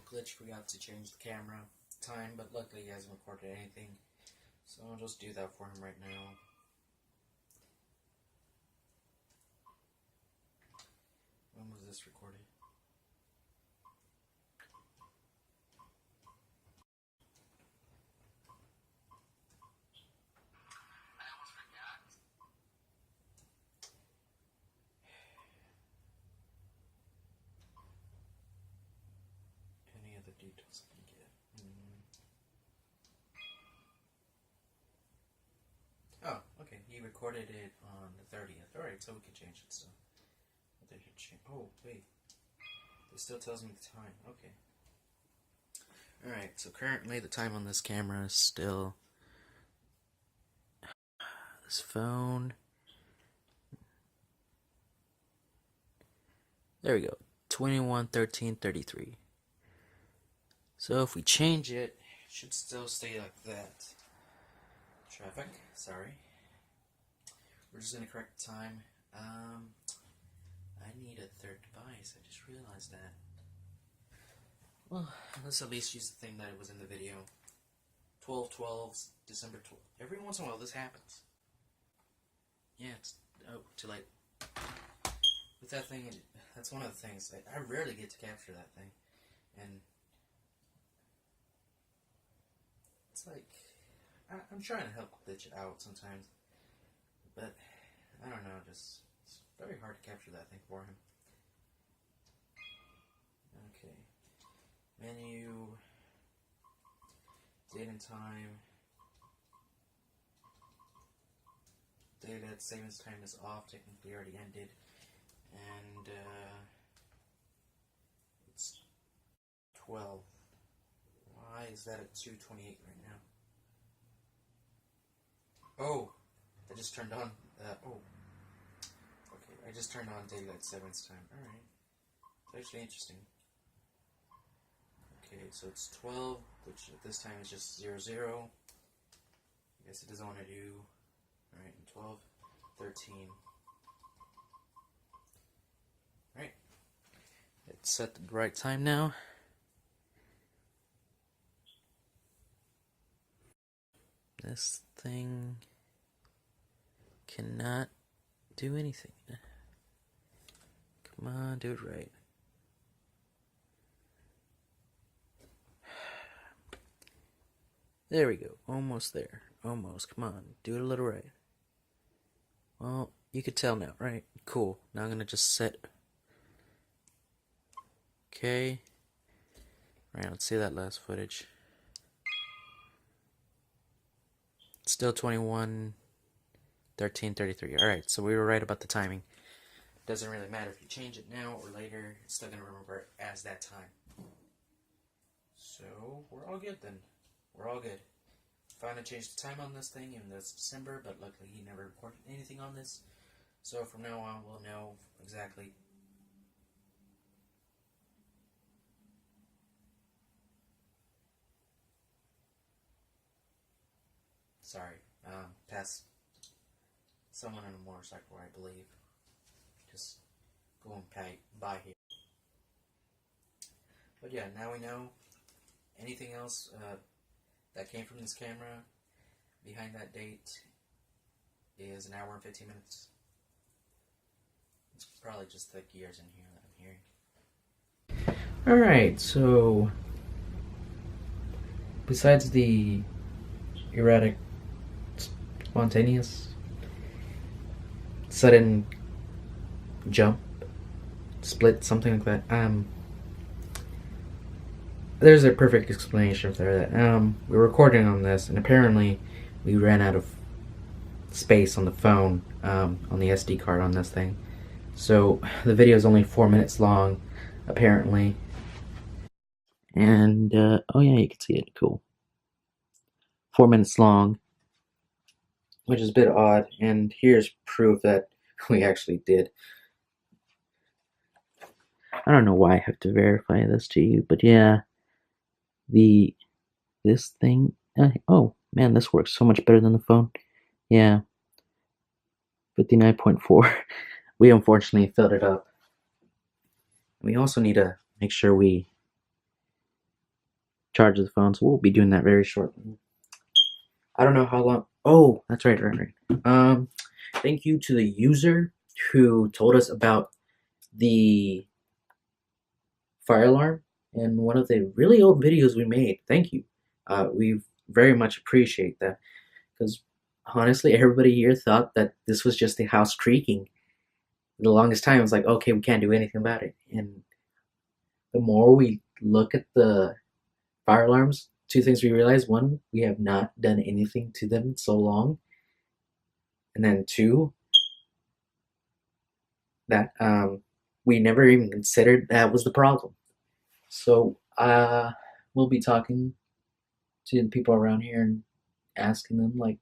glitch, forgot to change the camera time, but luckily he hasn't recorded anything, so I'll just do that for him right now. When was this recorded? Any other details I can get? Oh, okay. He recorded it on the 30th. Alright, so we can change it still. Oh, wait. It still tells me the time. Okay. Alright, so currently the time on this camera is still... This phone... There we go. 21:13:33. So if we change it, it should still stay like that. Traffic, sorry. We're just gonna correct the time. I need a third device. I just realized that. Well, let's at least use the thing that was in the video. 12/12, December 12th. Every once in a while this happens. Yeah, it's too late. With that thing, that's one of the things that I rarely get to capture that thing, and it's like I'm trying to help glitch it out sometimes, but I don't know, just it's very hard to capture that thing for him. Okay, menu, date and time. Data savings time is off, technically already ended. And it's 12. Why is that at 2:28 right now? Oh, I just turned on. Okay, I just turned on daylight savings time. All right, it's actually interesting. Okay, so it's 12, which at this time is just 00. I guess it doesn't want to do. All right, 12, 13. Right. It's set the right time now. This thing cannot do anything. Come on, do it right. There we go. Almost there. Almost. Come on. Do it a little right. Well, you could tell now, right? Cool. Now I'm going to just set... Okay. Right, let's see that last footage. It's still 21:13:33. Alright, so we were right about the timing. Doesn't really matter if you change it now or later, it's still going to remember it as that time. So, we're all good then. We're all good. Finally changed the time on this thing, even though it's December, but luckily he never recorded anything on this. So from now on, we'll know exactly. Sorry, past someone on a motorcycle, I believe. Just going by here. But yeah, now we know. Anything else that came from this camera behind that date is 1 hour and 15 minutes. It's probably just the gears in here that I'm hearing. Alright, so besides the erratic, spontaneous, sudden jump, split, something like that, there's a perfect explanation for that. We're recording on this, and apparently we ran out of space on the phone, on the SD card on this thing. So the video is only 4 minutes long, apparently. And, oh yeah, you can see it. Cool. 4 minutes long, which is a bit odd. And here's proof that we actually did. I don't know why I have to verify this to you, but yeah. This thing, oh man, this works so much better than the phone. Yeah. 59.4. We unfortunately filled it up. We also need to make sure we charge the phone, so we'll be doing that very shortly. I don't know how long. Oh, that's right. Thank you to the user who told us about the fire alarm in one of the really old videos we made. Thank you. We very much appreciate that, because honestly, everybody here thought that this was just the house creaking. The longest time, it was like, okay, we can't do anything about it. And the more we look at the fire alarms, two things we realize: one, we have not done anything to them in so long, and then two, that we never even considered that was the problem. So we'll be talking to the people around here and asking them, like,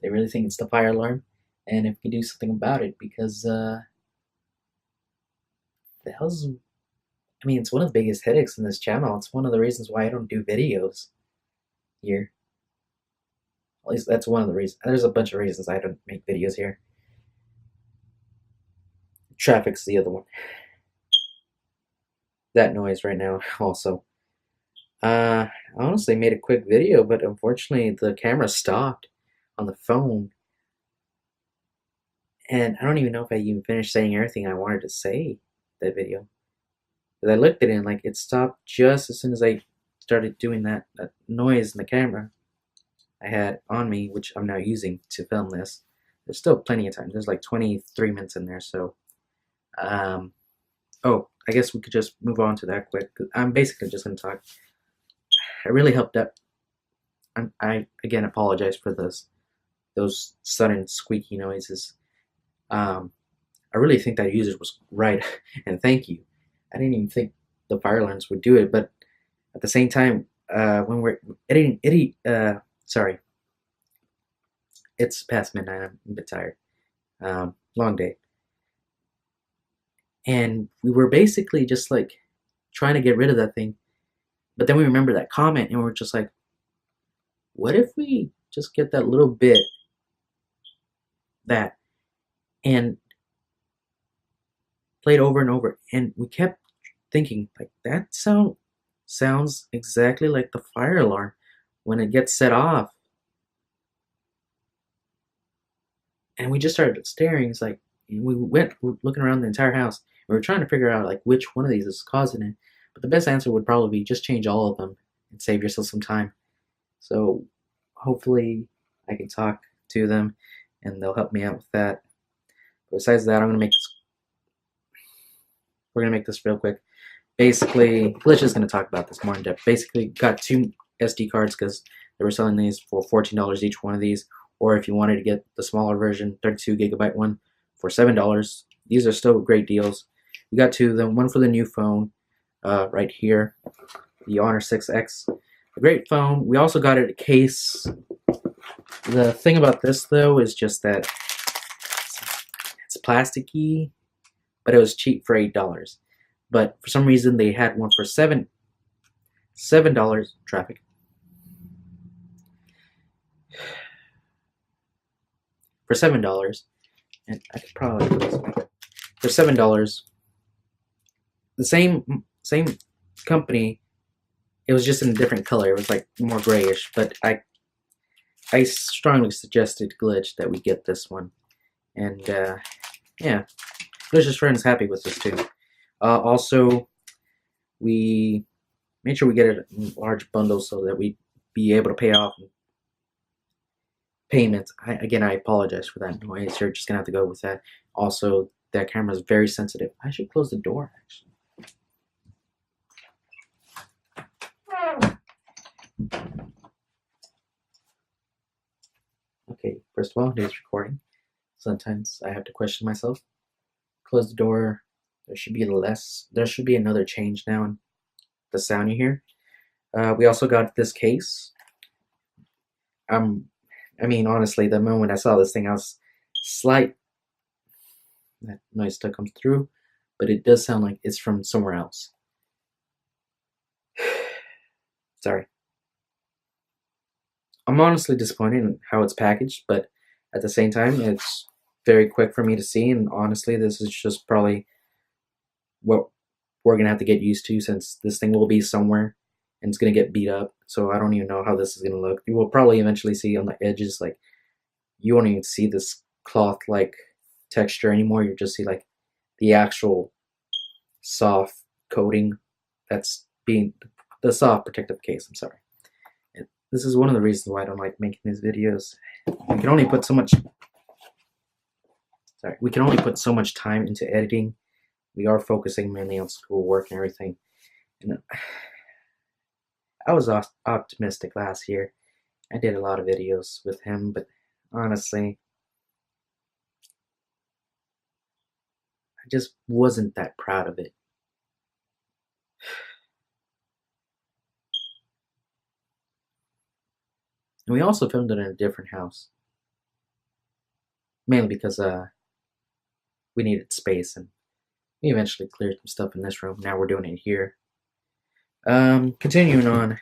they really think it's the fire alarm, and if we can do something about it, because the hell's, I mean, it's one of the biggest headaches in this channel. It's one of the reasons why I don't do videos here. At least that's one of the reasons. There's a bunch of reasons I don't make videos here. Traffic's the other one. That noise right now also. I honestly made a quick video, but unfortunately the camera stopped on the phone. And I don't even know if I even finished saying everything I wanted to say that video. Because I looked at it and like it stopped just as soon as I started doing that noise in the camera I had on me, which I'm now using to film this. There's still plenty of time. There's like 23 minutes in there, so oh, I guess we could just move on to that quick. I'm basically just going to talk. I really helped up. I again apologize for those sudden squeaky noises. I really think that user was right, and thank you. I didn't even think the fire alarms would do it, but at the same time, when we're editing, sorry, it's past midnight. I'm a bit tired. Long day. And we were basically just like trying to get rid of that thing. But then we remember that comment and we're just like, what if we just get that little bit, that, and play it over and over? And we kept thinking, like, that sounds exactly like the fire alarm when it gets set off. And we just started staring. It's like, and we went looking around the entire house. We were trying to figure out like which one of these is causing it. But the best answer would probably be just change all of them and save yourself some time. So hopefully I can talk to them and they'll help me out with that. But besides that, we're gonna make this real quick. Basically, Glitch is gonna talk about this more in depth. Basically, got two SD cards because they were selling these for $14 each one of these. Or if you wanted to get the smaller version, 32GB one, for $7. These are still great deals. We got two of them, one for the new phone, right here, the Honor 6X. A great phone. We also got it a case. The thing about this though is just that it's plasticky, but it was cheap for $8. But for some reason they had one for $7 traffic. For $7, and I could probably do this for $7. The same company. It was just in a different color. It was like more grayish, but I strongly suggested Glitch that we get this one, and yeah, Glitch's friend's happy with this too. Also, we made sure we get it in large bundles so that we be able to pay off payments. Again, I apologize for that noise. You're just gonna have to go with that. Also, that camera is very sensitive. I should close the door, actually. Okay, first of all, it is recording. Sometimes I have to question myself. Close the door. There should be another change now in the sound you hear. We also got this case. I mean, honestly, the moment I saw this thing, I was that noise still comes through, but it does sound like it's from somewhere else. Sorry. I'm honestly disappointed in how it's packaged, but at the same time, it's very quick for me to see, and honestly, this is just probably what we're gonna have to get used to, since this thing will be somewhere and it's gonna get beat up. So I don't even know how this is gonna look. You will probably eventually see on the edges, like, you won't even see this cloth like texture anymore. You just see like the actual soft coating that's being the soft protective case. I'm sorry. And this is one of the reasons why I don't like making these videos. We can only put so much. Sorry, we can only put so much time into editing. We are focusing mainly on schoolwork and everything. And I was optimistic last year. I did a lot of videos with him, but honestly, I just wasn't that proud of it. And we also filmed it in a different house, mainly because we needed space, and we eventually cleared some stuff in this room. Now we're doing it here. Continuing on,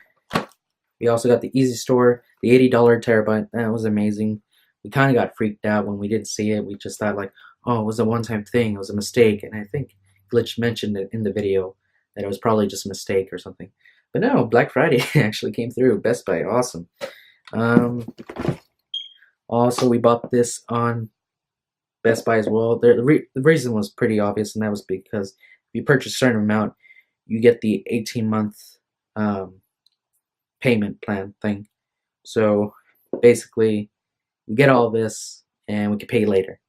we also got the Easy Store, the $80 terabyte. That was amazing. We kind of got freaked out when we didn't see it. We just thought like, oh, it was a one-time thing. It was a mistake. And I think Glitch mentioned it in the video that it was probably just a mistake or something. But no, Black Friday actually came through. Best Buy, awesome. Also, we bought this on Best Buy as well. The reason was pretty obvious, and that was because if you purchase a certain amount, you get the 18-month payment plan thing. So basically, we get all this, and we can pay later,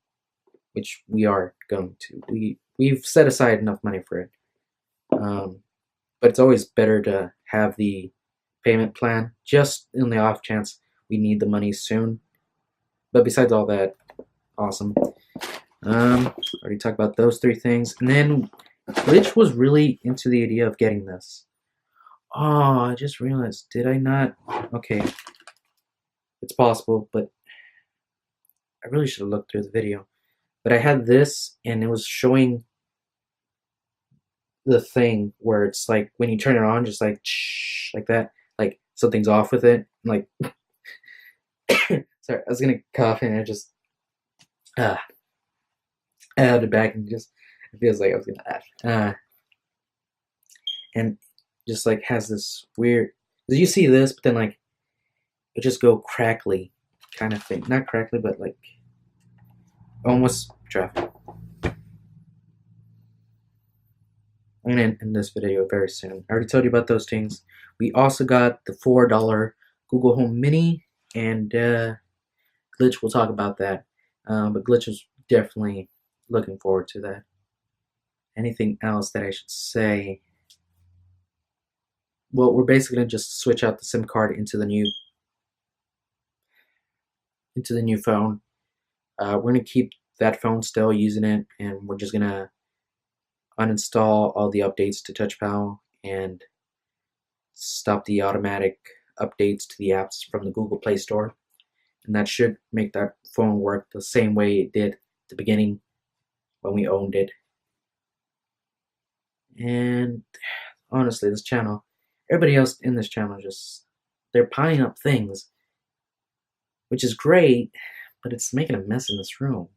which we are going to. We've set aside enough money for it, but it's always better to have the payment plan just in the off chance we need the money soon. But besides all that, awesome. Already talked about those three things, and then Glitch was really into the idea of getting this. Oh, I just realized, did I not? Okay, it's possible, but I really should have looked through the video. But I had this, and it was showing the thing where it's like when you turn it on, just like shh, like that, like something's off with it. Like, sorry, I was gonna cough, and I just I had it back, and just it feels like I was gonna laugh. And just like has this weird. Did you see this? But then like it just go crackly, kind of thing. Not crackly, but like almost traffic. I'm gonna end this video very soon. I already told you about those things. We also got the $4 Google Home Mini, and Glitch will talk about that. But Glitch is definitely looking forward to that. Anything else that I should say? Well, we're basically gonna just switch out the SIM card into the new phone. We're gonna keep that phone still using it, and we're just gonna uninstall all the updates to TouchPal and stop the automatic updates to the apps from the Google Play Store. And that should make that phone work the same way it did at the beginning when we owned it. And honestly, this channel, everybody else in this channel, they're piling up things, which is great, but it's making a mess in this room.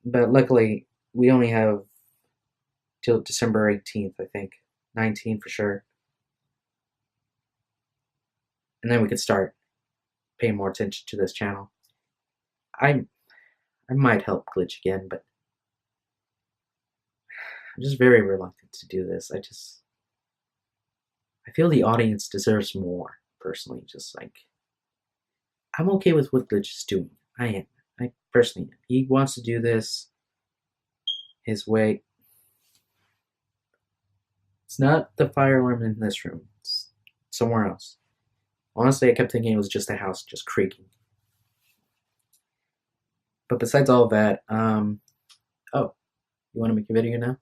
But luckily, we only have till December 18th, I think. 19th for sure. And then we can start paying more attention to this channel. I might help Glitch again, but I'm just very reluctant to do this. I feel the audience deserves more, personally. Just like, I'm okay with what Glitch is doing. I am. I personally am. He wants to do this his way. It's not the fire alarm in this room. It's somewhere else. Honestly, I kept thinking it was just a house just creaking. But besides all that, oh, you want to make a video now?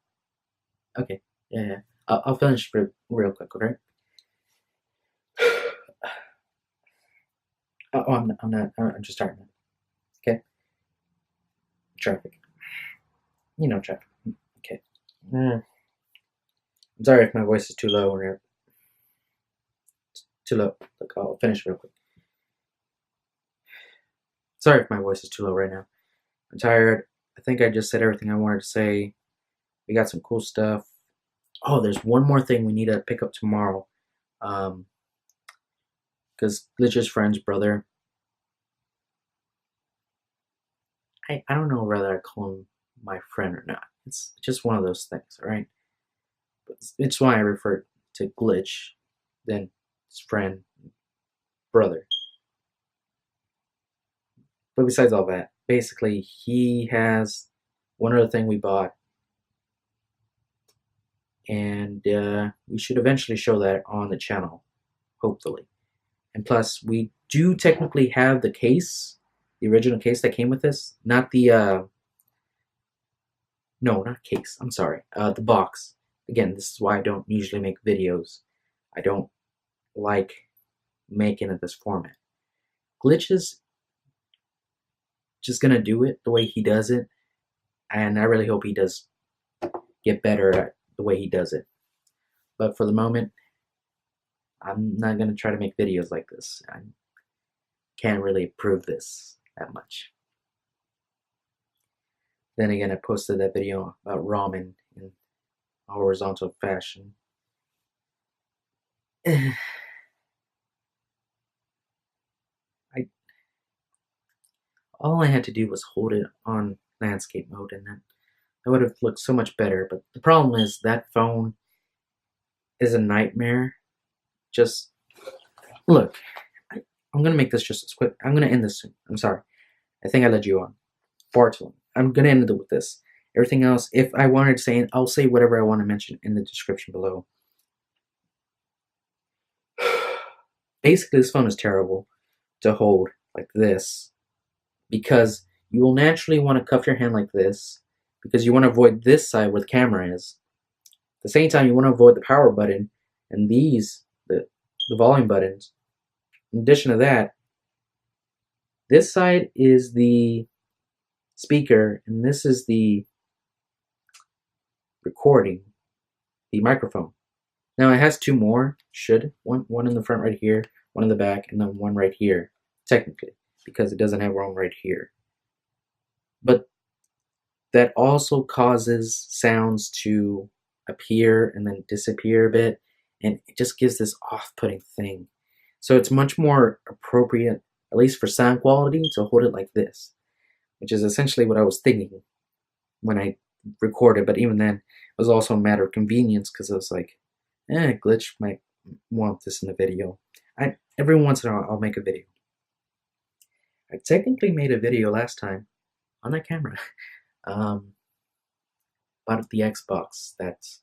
Okay, yeah. I'll finish real quick, okay? Oh, I'm not. I'm just starting. Okay. Traffic. You know traffic. Okay. I'm sorry if my voice is too low or too low. Look, I'll finish real quick. Sorry if my voice is too low right now. I'm tired. I think I just said everything I wanted to say. We got some cool stuff. Oh, there's one more thing we need to pick up tomorrow. Because Glitch's friend's brother, I don't know whether I call him my friend or not. It's just one of those things, alright? It's why I refer to Glitch, then his friend, brother. But besides all that, basically, he has one other thing we bought, and we should eventually show that on the channel, hopefully. And plus, we do technically have the case, the original case that came with this, not the, no, not case, I'm sorry, the box. Again, this is why I don't usually make videos. I don't like making it this format. Glitch is just gonna do it the way he does it, and I really hope he does get better at the way he does it. But for the moment, I'm not gonna try to make videos like this. I can't really prove this that much. Then again, I posted that video about ramen in a horizontal fashion. All I had to do was hold it on landscape mode, and that would have looked so much better. But the problem is that phone is a nightmare. Just look, I'm gonna make this just as quick. I'm gonna end this soon. I'm sorry. I think I led you on far too long. I'm gonna end it with this. Everything else, if I wanted to say, I'll say whatever I want to mention in the description below. Basically, this phone is terrible to hold like this because you will naturally want to cuff your hand like this because you want to avoid this side where the camera is. At the same time, you want to avoid the power button and these, the volume buttons. In addition to that, this side is the speaker and this is the recording, the microphone. Now it has two more, one in the front right here, one in the back, and then one right here, technically, because it doesn't have one right here. But that also causes sounds to appear and then disappear a bit, and it just gives this off-putting thing. So it's much more appropriate, at least for sound quality, to hold it like this, which is essentially what I was thinking when I recorded, but even then, it was also a matter of convenience, because I was like, Glitch might want this in the video. Every once in a while, I'll make a video. I technically made a video last time on that camera about the Xbox that's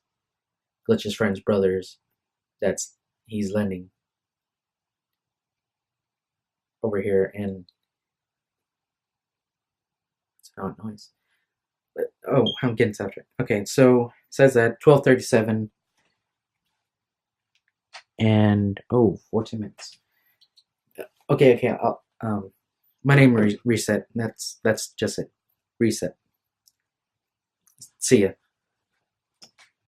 Glitch's friend's brother's he's lending over here, and it's not noise. But, oh, I'm getting sidetracked. Okay, so it says that 12:37 and 14 minutes. Okay, I'll, my name reset. That's just it. Reset. See ya.